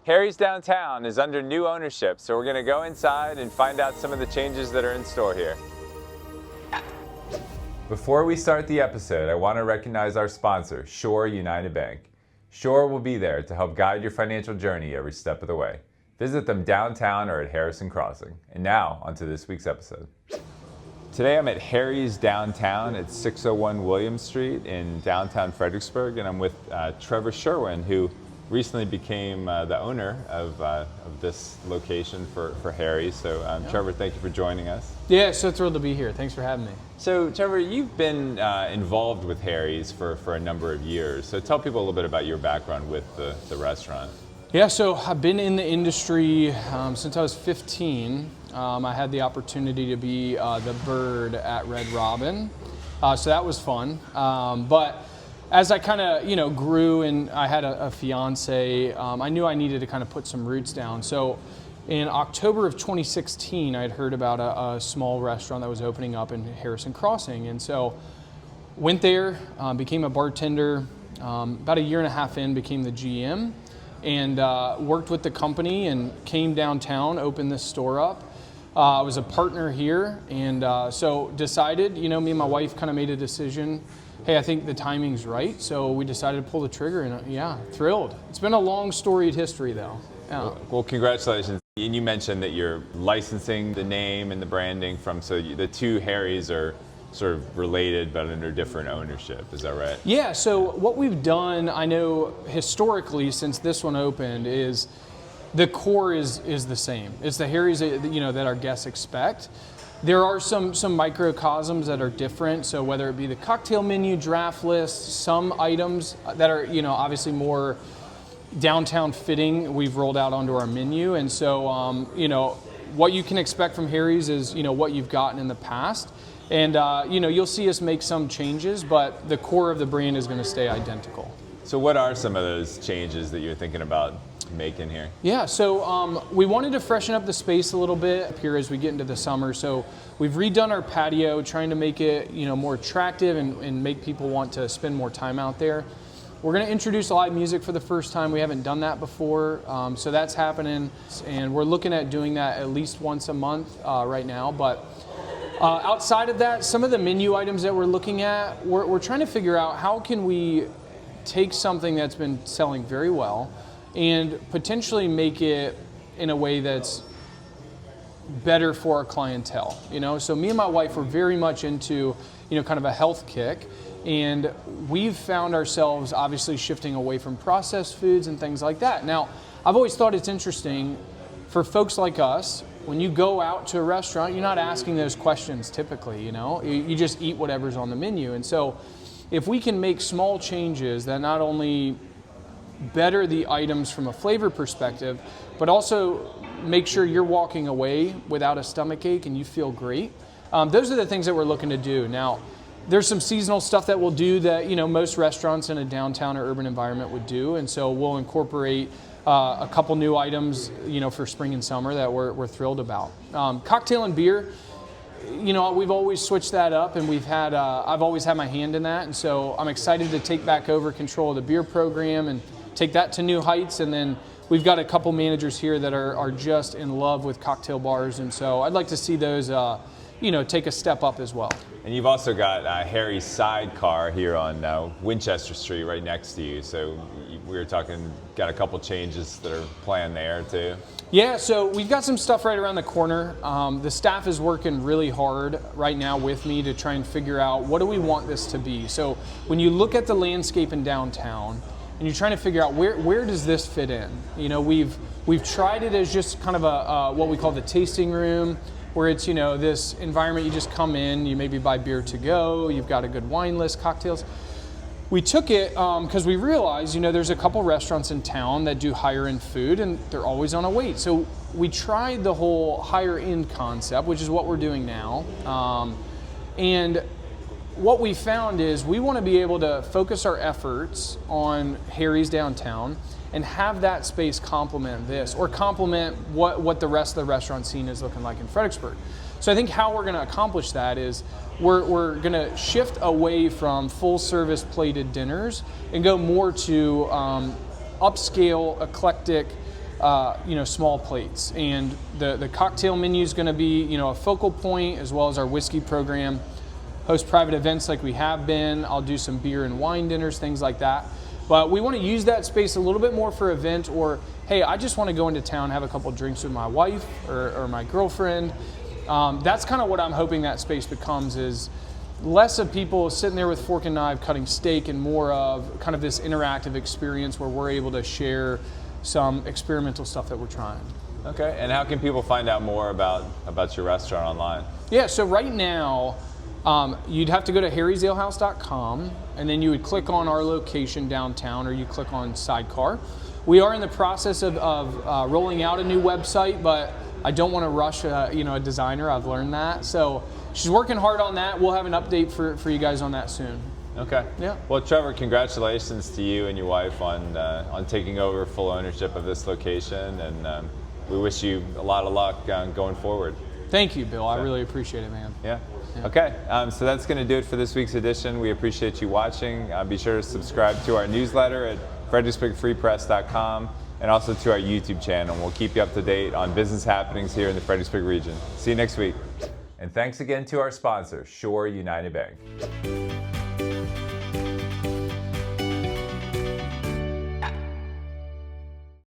Harry's Downtown is under new ownership, so we're going to go inside and find out some of the changes that are in store here. Before we start the episode, I want to recognize our sponsor, Shore United Bank. Shore will be there to help guide your financial journey every step of the way. Visit them downtown or at Harrison Crossing. And now, onto this week's episode. Today I'm at Harry's Downtown at 601 William Street in downtown Fredericksburg, and I'm with Trevor Sherwin, who recently became the owner of this location for Harry's. So Trevor, thank you for joining us. Yeah, so thrilled to be here. Thanks for having me. So Trevor, you've been involved with Harry's for a number of years. So tell people a little bit about your background with the restaurant. Yeah, so I've been in the industry since I was 15. I had the opportunity to be the bird at Red Robin, so that was fun. But as I kind of grew and I had a fiance, I knew I needed to kind of put some roots down. So in October of 2016, I had heard about a small restaurant that was opening up in Harrison Crossing, and so went there, became a bartender. About a year and a half in, became the GM. And worked with the company and came downtown, opened this store up. I was a partner here, and so decided, me and my wife kind of made a decision, hey, I think the timing's right, so we decided to pull the trigger, and thrilled. It's been a long storied history, though. Yeah. Well, congratulations. And you mentioned that you're licensing the name and the branding so the two Harrys are sort of related but under different ownership, is that right? Yeah, so what we've done, I know historically since this one opened, is the core is the same. It's the Harry's that our guests expect. There are some microcosms that are different, so whether it be the cocktail menu, draft list, some items that are obviously more downtown fitting, we've rolled out onto our menu, and so what you can expect from Harry's is what you've gotten in the past. And you'll see us make some changes, but the core of the brand is going to stay identical. So what are some of those changes that you're thinking about making here? Yeah, so we wanted to freshen up the space a little bit here as we get into the summer. So we've redone our patio, trying to make it more attractive and make people want to spend more time out there. We're going to introduce live music for the first time. We haven't done that before, so that's happening. And we're looking at doing that at least once a month right now. But outside of that, some of the menu items that we're looking at, we're trying to figure out how can we take something that's been selling very well and potentially make it in a way that's better for our clientele. So me and my wife were very much into kind of a health kick, and we've found ourselves obviously shifting away from processed foods and things like that. Now, I've always thought it's interesting for folks like us. When you go out to a restaurant, you're not asking those questions typically, You just eat whatever's on the menu. And so if we can make small changes that not only better the items from a flavor perspective, but also make sure you're walking away without a stomach ache and you feel great, those are the things that we're looking to do. Now, there's some seasonal stuff that we'll do that, most restaurants in a downtown or urban environment would do. And so we'll incorporate a couple new items, for spring and summer that we're thrilled about. Cocktail and beer, we've always switched that up, and I've always had my hand in that, and so I'm excited to take back over control of the beer program and take that to new heights. And then we've got a couple managers here that are just in love with cocktail bars, and so I'd like to see those, take a step up as well. And you've also got Harry's Sidecar here on Winchester Street right next to you. So we were talking, got a couple changes that are planned there too. Yeah, so we've got some stuff right around the corner. The staff is working really hard right now with me to try and figure out what do we want this to be. So when you look at the landscape in downtown and you're trying to figure out where does this fit in? We've tried it as just kind of a what we call the tasting room, where it's this environment, you just come in, you maybe buy beer to go, you've got a good wine list, cocktails. We took it because we realized, there's a couple restaurants in town that do higher end food and they're always on a wait. So we tried the whole higher end concept, which is what we're doing now. And what we found is we want to be able to focus our efforts on Harry's Downtown and have that space complement this, or complement what the rest of the restaurant scene is looking like in Fredericksburg. So I think how we're going to accomplish that is we're going to shift away from full service plated dinners and go more to upscale, eclectic, small plates. And the cocktail menu is going to be, a focal point, as well as our whiskey program. Host private events like we have been. I'll do some beer and wine dinners, things like that. But we want to use that space a little bit more for event, or, hey, I just want to go into town, have a couple drinks with my wife or my girlfriend. That's kind of what I'm hoping that space becomes, is less of people sitting there with fork and knife cutting steak, and more of kind of this interactive experience where we're able to share some experimental stuff that we're trying. Okay, and how can people find out more about your restaurant online? Yeah, so right now, you'd have to go to harrysalehouse.com, and then you would click on our location downtown, or you click on Sidecar. We are in the process of rolling out a new website, but I don't want to rush a designer. I've learned that. So she's working hard on that. We'll have an update for you guys on that soon. Okay. Yeah. Well, Trevor, congratulations to you and your wife on taking over full ownership of this location, and we wish you a lot of luck going forward. Thank you, Bill. I really appreciate it, man. Yeah. Okay, so that's going to do it for this week's edition. We appreciate you watching. Be sure to subscribe to our newsletter at fredericksburgfreepress.com, and also to our YouTube channel. We'll keep you up to date on business happenings here in the Fredericksburg region. See you next week. And thanks again to our sponsor, Shore United Bank.